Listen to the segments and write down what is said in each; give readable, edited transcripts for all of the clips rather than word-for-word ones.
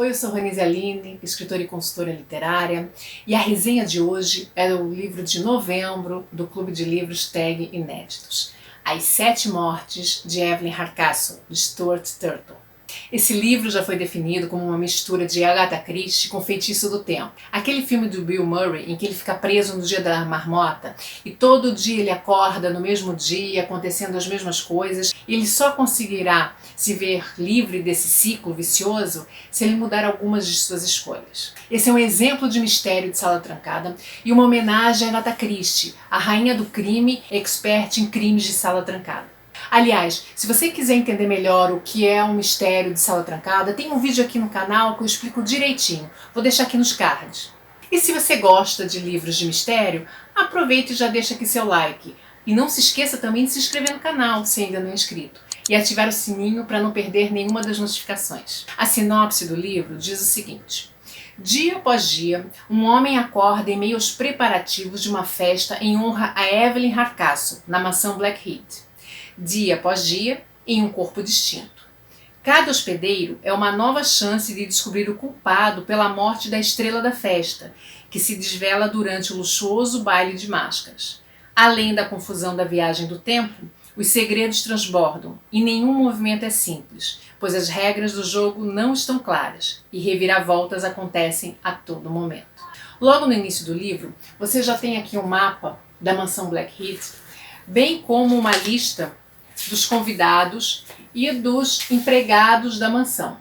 Oi, eu sou Ronise Aline, escritora e consultora literária, e a resenha de hoje é o livro de novembro do Clube de Livros Tag Inéditos, As Sete Mortes de Evelyn Hardcastle, de Stuart Turtle. Esse livro já foi definido como uma mistura de Agatha Christie com Feitiço do Tempo. Aquele filme do Bill Murray em que ele fica preso no dia da marmota e todo dia ele acorda no mesmo dia, acontecendo as mesmas coisas, e ele só conseguirá se ver livre desse ciclo vicioso se ele mudar algumas de suas escolhas. Esse é um exemplo de mistério de sala trancada e uma homenagem a Agatha Christie, a rainha do crime, expert em crimes de sala trancada. Aliás, se você quiser entender melhor o que é um mistério de sala trancada, tem um vídeo aqui no canal que eu explico direitinho. Vou deixar aqui nos cards. E se você gosta de livros de mistério, aproveite e já deixa aqui seu like. E não se esqueça também de se inscrever no canal, se ainda não é inscrito, e ativar o sininho para não perder nenhuma das notificações. A sinopse do livro diz o seguinte: dia após dia, um homem acorda em meio aos preparativos de uma festa em honra a Evelyn Hardcastle, na mansão Blackheath. Dia após dia, em um corpo distinto. Cada hospedeiro é uma nova chance de descobrir o culpado pela morte da estrela da festa, que se desvela durante o luxuoso baile de máscaras. Além da confusão da viagem do tempo, os segredos transbordam e nenhum movimento é simples, pois as regras do jogo não estão claras e reviravoltas acontecem a todo momento. Logo no início do livro, você já tem aqui um mapa da mansão Blackheath, bem como uma lista dos convidados e dos empregados da mansão.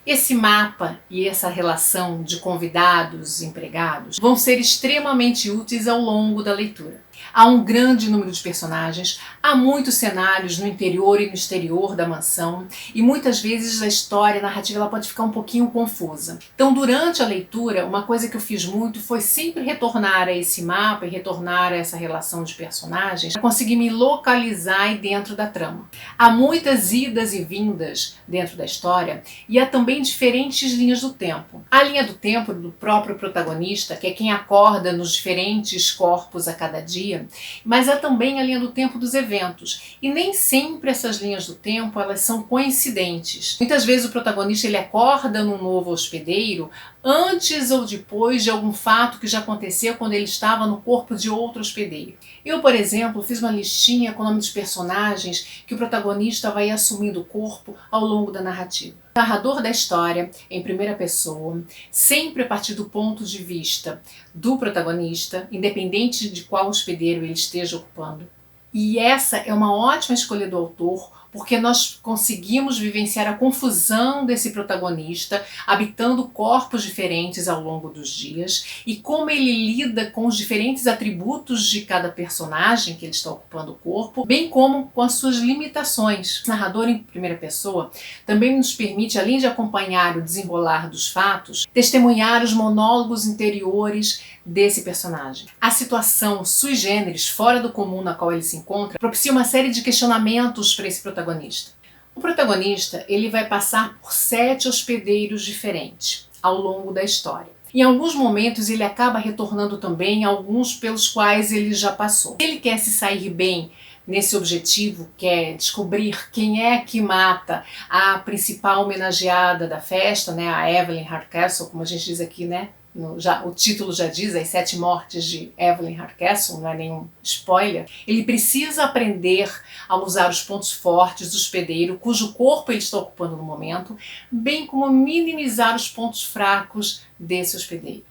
Esse mapa e essa relação de convidados e empregados vão ser extremamente úteis ao longo da leitura. Há um grande número de personagens, há muitos cenários no interior e no exterior da mansão e muitas vezes a história, a narrativa, ela pode ficar um pouquinho confusa. Então, durante a leitura, uma coisa que eu fiz muito foi sempre retornar a esse mapa e retornar a essa relação de personagens para conseguir me localizar aí dentro da trama. Há muitas idas e vindas dentro da história e há também diferentes linhas do tempo. A linha do tempo do próprio protagonista, que é quem acorda nos diferentes corpos a cada dia, mas há também a linha do tempo dos eventos. E nem sempre essas linhas do tempo elas são coincidentes. Muitas vezes o protagonista ele acorda num novo hospedeiro antes ou depois de algum fato que já aconteceu quando ele estava no corpo de outro hospedeiro. Eu, por exemplo, fiz uma listinha com o nome dos personagens que o protagonista vai assumindo o corpo ao longo da narrativa. O narrador da história, em primeira pessoa, sempre a partir do ponto de vista do protagonista, independente de qual hospedeiro ele esteja ocupando. E essa é uma ótima escolha do autor, porque nós conseguimos vivenciar a confusão desse protagonista, habitando corpos diferentes ao longo dos dias, e como ele lida com os diferentes atributos de cada personagem que ele está ocupando o corpo, bem como com as suas limitações. O narrador em primeira pessoa também nos permite, além de acompanhar o desenrolar dos fatos, testemunhar os monólogos interiores desse personagem. A situação sui generis, fora do comum na qual ele se encontra, propicia uma série de questionamentos para esse protagonista. O protagonista ele vai passar por 7 hospedeiros diferentes ao longo da história. Em alguns momentos ele acaba retornando também a alguns pelos quais ele já passou. Ele quer se sair bem nesse objetivo, que é descobrir quem é que mata a principal homenageada da festa, né, a Evelyn Hardcastle, como a gente diz aqui, né? O título já diz, As Sete Mortes de Evelyn Hardcastle, não é nenhum spoiler. Ele precisa aprender a usar os pontos fortes do hospedeiro, cujo corpo ele está ocupando no momento, bem como minimizar os pontos fracos desse hospedeiro.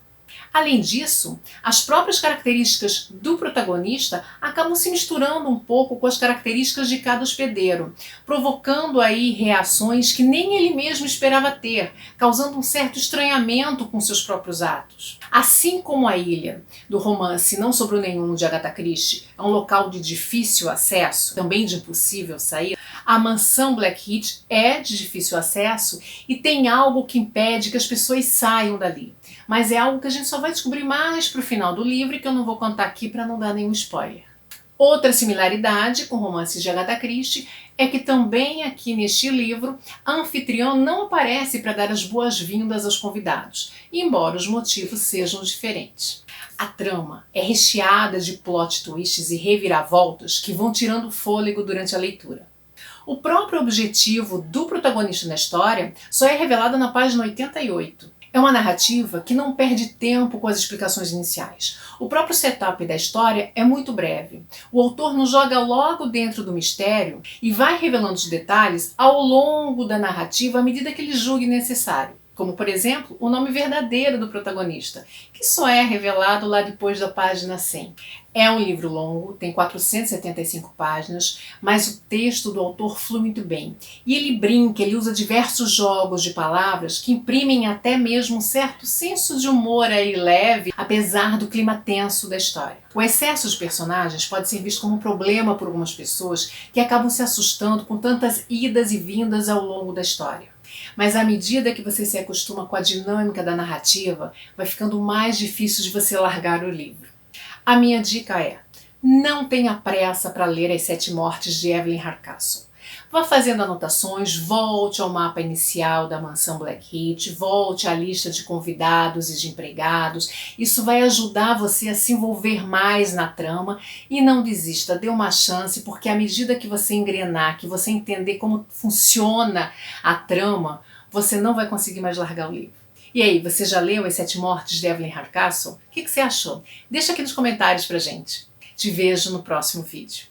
Além disso, as próprias características do protagonista acabam se misturando um pouco com as características de cada hospedeiro, provocando aí reações que nem ele mesmo esperava ter, causando um certo estranhamento com seus próprios atos. Assim como a ilha do romance Não Sobrou Nenhum, de Agatha Christie, é um local de difícil acesso, também de impossível saída, a mansão Blackheath é de difícil acesso e tem algo que impede que as pessoas saiam dali. Mas é algo que a gente só vai descobrir mais para o final do livro e que eu não vou contar aqui para não dar nenhum spoiler. Outra similaridade com romances de Agatha Christie é que também aqui neste livro a anfitriã não aparece para dar as boas-vindas aos convidados, embora os motivos sejam diferentes. A trama é recheada de plot twists e reviravoltas que vão tirando o fôlego durante a leitura. O próprio objetivo do protagonista na história só é revelado na página 88. É uma narrativa que não perde tempo com as explicações iniciais. O próprio setup da história é muito breve. O autor nos joga logo dentro do mistério e vai revelando os detalhes ao longo da narrativa à medida que ele julgue necessário. Como, por exemplo, o nome verdadeiro do protagonista, que só é revelado lá depois da página 100. É um livro longo, tem 475 páginas, mas o texto do autor flui muito bem. E ele brinca, ele usa diversos jogos de palavras que imprimem até mesmo um certo senso de humor aí leve, apesar do clima tenso da história. O excesso de personagens pode ser visto como um problema por algumas pessoas que acabam se assustando com tantas idas e vindas ao longo da história. Mas à medida que você se acostuma com a dinâmica da narrativa, vai ficando mais difícil de você largar o livro. A minha dica é: não tenha pressa para ler As Sete Mortes de Evelyn Hardcastle. Vá fazendo anotações, volte ao mapa inicial da mansão Blackheath, volte à lista de convidados e de empregados. Isso vai ajudar você a se envolver mais na trama e não desista, dê uma chance, porque à medida que você engrenar, que você entender como funciona a trama, você não vai conseguir mais largar o livro. E aí, você já leu As Sete Mortes de Evelyn Hardcastle? O que você achou? Deixa aqui nos comentários pra gente. Te vejo no próximo vídeo.